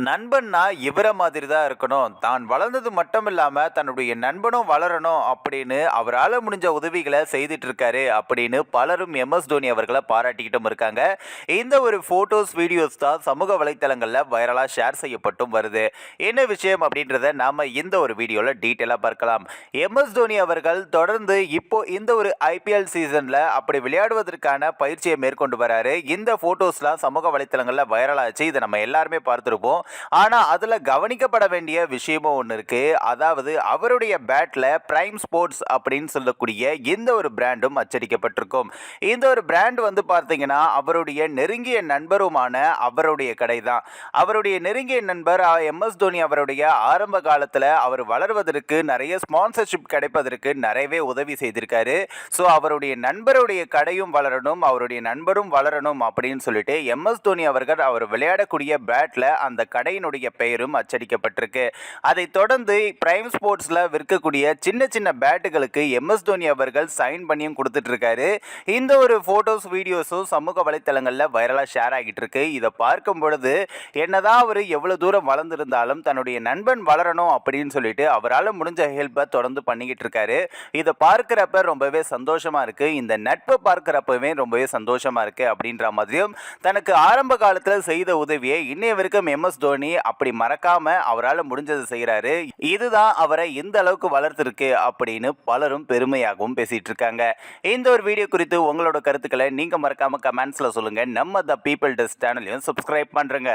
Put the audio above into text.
நண்பன்னா இவர மாதிரி தான் இருக்கணும். தான் வளர்ந்தது மட்டும் இல்லாம, தன்னுடைய நண்பனும் வளரணும் அப்படின்னு அவரால முடிஞ்ச உதவிகள செய்துட்டு இருக்காரு அப்படின்னு பலரும் எம்.எஸ். தோனி அவர்கள பாராட்டிக்கிட்டும் இருக்காங்க. இந்த ஒரு ஃபோட்டோஸ், வீடியோஸ் தான் சமூக வலைத்தளங்கள்ல வைரலா ஷேர் செய்யப்பட்டும் வருது. என்ன விஷயம் அப்படின்றத நாம இந்த ஒரு வீடியோல டீட்டெயிலா பார்க்கலாம். எம்.எஸ். தோனி அவர்கள் தொடர்ந்து இப்போ இந்த ஒரு ஐபிஎல் சீசன்ல அப்படி விளையாடுவதற்கான பயிற்சியை மேற்கொண்டு வராரு. இந்த ஃபோட்டோஸ்லாம் சமூக வலைத்தளங்கள்ல வைரலாச்சு. இத நம்ம எல்லாருமே பார்த்திருப்போம். ஆனா அதுல கவனிக்கப்பட வேண்டிய விஷயமும் ஒன்று இருக்கு. அதாவது அவருடைய பேட்ல பிரைம் ஸ்போர்ட்ஸ் அப்படின்னு சொல்லக்கூடிய இந்த ஒரு பிராண்டும் அச்சடிக்கப்பட்டிருக்கும். இந்த ஒரு பிராண்ட் வந்து பார்த்தீங்கன்னா அவருடைய நெருங்கிய நண்பருமான அவருடைய கடை தான். அவருடைய நெருங்கிய நண்பர் எம்.எஸ். தோனி அவருடைய ஆரம்ப காலத்தில் அவர் வளர்வதற்கு நிறைய ஸ்பான்சர்ஷிப் கிடைப்பதற்கு நிறையவே உதவி செய்திருக்காரு. ஸோ அவருடைய நண்பருடைய கடையும் வளரணும், அவருடைய நண்பரும் வளரணும் அப்படின்னு சொல்லிட்டு எம்.எஸ். தோனி அவர்கள் அவர் விளையாடக்கூடிய பேட்ல அந்த கடையினுடைய பெயரும் அச்சடிக்கப்பட்டிருக்கு. அதை தொடர்ந்து பிரைம் ஸ்போர்ட்ஸ்ல விற்கக்கூடிய சின்ன சின்ன பேட்டுகளுக்கு எம்.எஸ். தோனி அவர்கள் சைன் பண்ணியும் கொடுத்துட்டு இருக்காரு. இந்த ஒரு போட்டோஸ், வீடியோஸும் சமூக வலைத்தளங்கள்ல வைரலா ஷேர் ஆகிட்டு இருக்கு. இதை பார்க்கும் பொழுது என்னதான் அவர் எவ்வளவு தூரம் வளர்ந்திருந்தாலும் தன்னுடைய நண்பன் வளரணும் அப்படின்னு சொல்லிட்டு அவரால் முடிஞ்ச ஹெல்ப்பை தொடர்ந்து பண்ணிக்கிட்டு இருக்காரு. இதை பார்க்கிறப்ப ரொம்பவே சந்தோஷமா இருக்கு. இந்த நட்பை பார்க்கிறப்பவே ரொம்பவே சந்தோஷமா இருக்கு அப்படின்ற மாதிரியும் தனக்கு ஆரம்ப காலத்தில் செய்த உதவியை இன்னைய வரைக்கும் எம்.எஸ். தோனி அப்படி மறக்காம அவரால் முடிஞ்சதை செய்யறாரு. இதுதான் அவரை இந்த அளவுக்கு வளர்த்திருக்கு அப்படின்னு பலரும் பெருமையாகவும் பேசிட்டு இருக்காங்க. இந்த ஒரு வீடியோ குறித்து உங்களோட கருத்துக்களை நீங்க மறக்காம கமெண்ட்ஸ்ல சொல்லுங்க. நம்ம த பீப்பிள் டெஸ்ட் சேனலையும் சப்ஸ்கிரைப் பண்றேங்க.